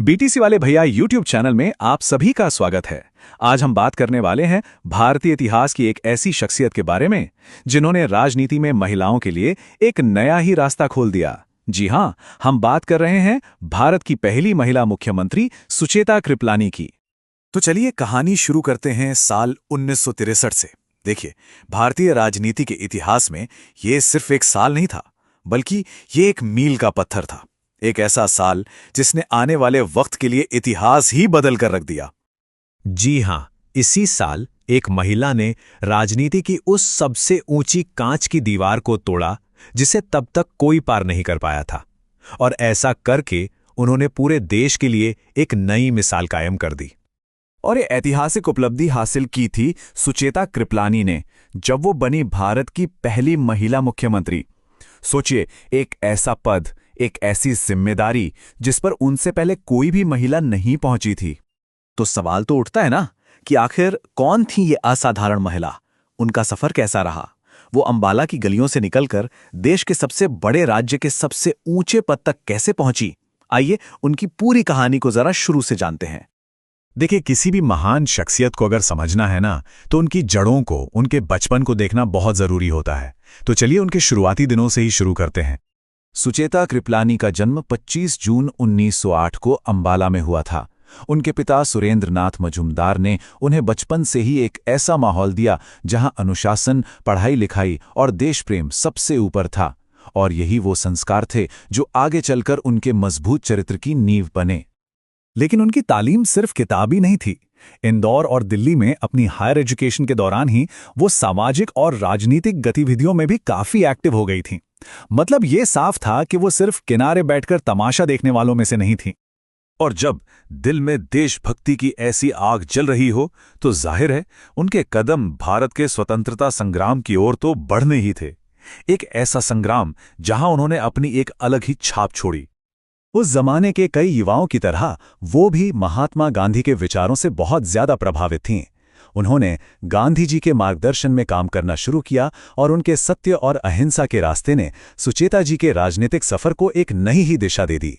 BTC वाले भैया YouTube channel में आप सभी का स्वागत है। आज हम बात करने वाले हैं भारतीय इतिहास की एक ऐसी शख्सियत के बारे में जिन्होंने राजनीति में महिलाओं के लिए एक नया ही रास्ता खोल दिया। जी हां, हम बात कर रहे हैं भारत की पहली महिला मुख्यमंत्री सुचेता कृपलानी की। तो चलिए कहानी शुरू करते हैं साल 1963 से। देखिए, भारतीय राजनीति के इतिहास में ये सिर्फ एक साल नहीं था, बल्कि ये एक मील का पत्थर था। एक ऐसा साल जिसने आने वाले वक्त के लिए इतिहास ही बदल कर रख दिया। जी हां, इसी साल एक महिला ने राजनीति की उस सबसे ऊंची कांच की दीवार को तोड़ा जिसे तब तक कोई पार नहीं कर पाया था, और ऐसा करके उन्होंने पूरे देश के लिए एक नई मिसाल कायम कर दी। और ये ऐतिहासिक उपलब्धि हासिल की थी सुचेता कृपलानी ने जब वो बनी भारत की पहली महिला मुख्यमंत्री। सोचिए, एक ऐसा पद, एक ऐसी जिम्मेदारी जिस पर उनसे पहले कोई भी महिला नहीं पहुंची थी। तो सवाल तो उठता है ना कि आखिर कौन थी ये असाधारण महिला, उनका सफर कैसा रहा, वो अंबाला की गलियों से निकलकर देश के सबसे बड़े राज्य के सबसे ऊंचे पद तक कैसे पहुंची। आइए उनकी पूरी कहानी को जरा शुरू से जानते हैं। देखिए, किसी भी महान शख्सियत को अगर समझना है ना, तो उनकी जड़ों को, उनके बचपन को देखना बहुत जरूरी होता है। तो चलिए उनके शुरुआती दिनों से ही शुरू करते हैं। सुचेता कृपलानी का जन्म 25 जून 1908 को अंबाला में हुआ था। उनके पिता सुरेंद्र नाथ मजूमदार ने उन्हें बचपन से ही एक ऐसा माहौल दिया जहां अनुशासन, पढ़ाई लिखाई और देश प्रेम सबसे ऊपर था, और यही वो संस्कार थे जो आगे चलकर उनके मजबूत चरित्र की नींव बने। लेकिन उनकी तालीम सिर्फ किताबी नहीं थी। इंदौर और दिल्ली में अपनी हायर एजुकेशन के दौरान ही वो सामाजिक और राजनीतिक गतिविधियों में भी काफी एक्टिव हो गई थीं। मतलब ये साफ था कि वो सिर्फ किनारे बैठकर तमाशा देखने वालों में से नहीं थीं। और जब दिल में देशभक्ति की ऐसी आग जल रही हो, तो जाहिर है उनके कदम भारत के स्वतंत्रता संग्राम की ओर तो बढ़ने ही थे। एक ऐसा संग्राम जहां उन्होंने अपनी एक अलग ही छाप छोड़ी। उस जमाने के कई युवाओं की तरह वो भी महात्मा गांधी के विचारों से बहुत ज्यादा प्रभावित थीं। उन्होंने गांधी जी के मार्गदर्शन में काम करना शुरू किया, और उनके सत्य और अहिंसा के रास्ते ने सुचेता जी के राजनीतिक सफर को एक नई ही दिशा दे दी।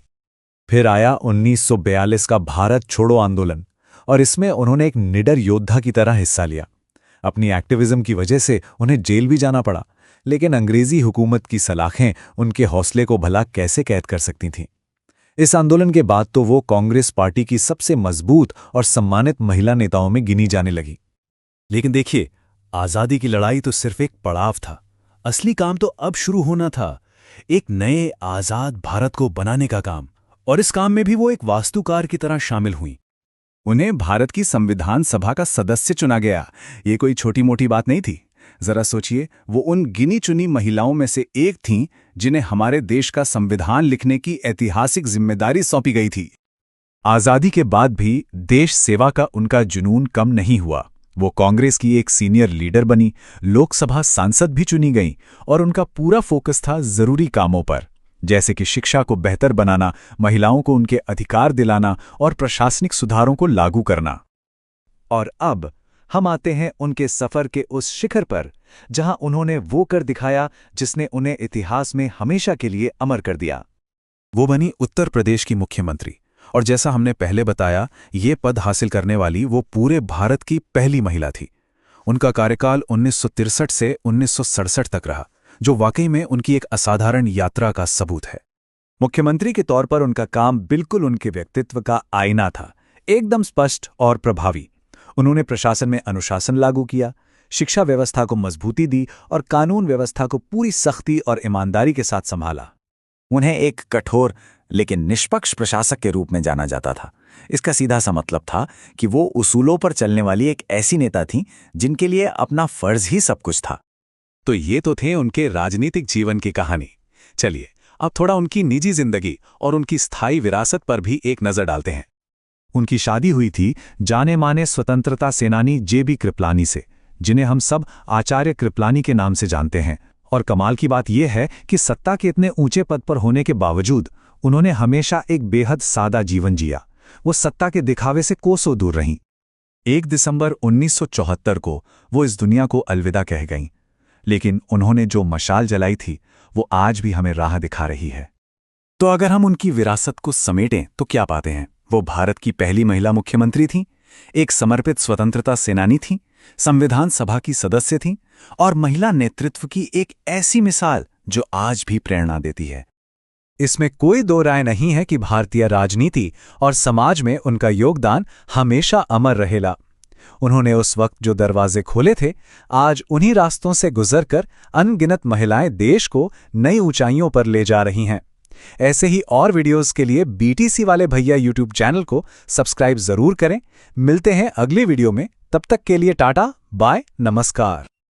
फिर आया 1942 का भारत छोड़ो आंदोलन, और इसमें उन्होंने एक निडर योद्धा की तरह हिस्सा लिया। अपनी एक्टिविज्म की वजह से उन्हें जेल भी जाना पड़ा, लेकिन अंग्रेजी हुकूमत की सलाखें उनके हौसले को भला कैसे कैद कर सकती थीं। इस आंदोलन के बाद तो वो कांग्रेस पार्टी की सबसे मजबूत और सम्मानित महिला नेताओं में गिनी जाने लगी। लेकिन देखिए, आजादी की लड़ाई तो सिर्फ एक पड़ाव था। असली काम तो अब शुरू होना था, एक नए आजाद भारत को बनाने का काम। और इस काम में भी वो एक वास्तुकार की तरह शामिल हुई। उन्हें भारत की संविधान सभा का सदस्य चुना गया। ये कोई छोटी मोटी बात नहीं थी। जरा सोचिए, वो उन गिनी चुनी महिलाओं में से एक थीं जिन्हें हमारे देश का संविधान लिखने की ऐतिहासिक जिम्मेदारी सौंपी गई थी। आजादी के बाद भी देश सेवा का उनका जुनून कम नहीं हुआ। वो कांग्रेस की एक सीनियर लीडर बनी, लोकसभा सांसद भी चुनी गईं, और उनका पूरा फोकस था जरूरी कामों पर, जैसे कि शिक्षा को बेहतर बनाना, महिलाओं को उनके अधिकार दिलाना और प्रशासनिक सुधारों को लागू करना। और अब हम आते हैं उनके सफर के उस शिखर पर जहां उन्होंने वो कर दिखाया जिसने उन्हें इतिहास में हमेशा के लिए अमर कर दिया। वो बनी उत्तर प्रदेश की मुख्यमंत्री, और जैसा हमने पहले बताया, ये पद हासिल करने वाली वो पूरे भारत की पहली महिला थी। उनका कार्यकाल 1963 से 1967 तक रहा, जो वाकई में उनकी एक असाधारण यात्रा का सबूत है। मुख्यमंत्री के तौर पर उनका काम बिल्कुल उनके व्यक्तित्व का आईना था, एकदम स्पष्ट और प्रभावी। उन्होंने प्रशासन में अनुशासन लागू किया, शिक्षा व्यवस्था को मजबूती दी और कानून व्यवस्था को पूरी सख्ती और ईमानदारी के साथ संभाला। उन्हें एक कठोर लेकिन निष्पक्ष प्रशासक के रूप में जाना जाता था। इसका सीधा सा मतलब था कि वो उसूलों पर चलने वाली एक ऐसी नेता थीं जिनके लिए अपना फर्ज ही सब कुछ था। तो ये तो थे उनके राजनीतिक जीवन की कहानी। चलिए अब थोड़ा उनकी निजी जिंदगी और उनकी स्थायी विरासत पर भी एक नजर डालते हैं। उनकी शादी हुई थी जाने माने स्वतंत्रता सेनानी जेबी कृपलानी से, जिन्हें हम सब आचार्य कृपलानी के नाम से जानते हैं। और कमाल की बात यह है कि सत्ता के इतने ऊंचे पद पर होने के बावजूद उन्होंने हमेशा एक बेहद सादा जीवन जिया। वो सत्ता के दिखावे से कोसों दूर रहीं। 1 दिसंबर 1974 को वो इस दुनिया को अलविदा कह गईं, लेकिन उन्होंने जो मशाल जलाई थी वो आज भी हमें राह दिखा रही है। तो अगर हम उनकी विरासत को समेटें तो क्या पाते हैं? वो भारत की पहली महिला मुख्यमंत्री थीं, एक समर्पित स्वतंत्रता सेनानी थीं, संविधान सभा की सदस्य थीं और महिला नेतृत्व की एक ऐसी मिसाल जो आज भी प्रेरणा देती है। इसमें कोई दो राय नहीं है कि भारतीय राजनीति और समाज में उनका योगदान हमेशा अमर रहेगा। उन्होंने उस वक्त जो दरवाजे खोले थे, आज उन्हीं रास्तों से गुजरकर अनगिनत महिलाएं देश को नई ऊंचाइयों पर ले जा रही हैं। ऐसे ही और वीडियोस के लिए बीटीसी वाले भैया यूट्यूब चैनल को सब्सक्राइब जरूर करें। मिलते हैं अगली वीडियो में, तब तक के लिए टाटा बाय नमस्कार।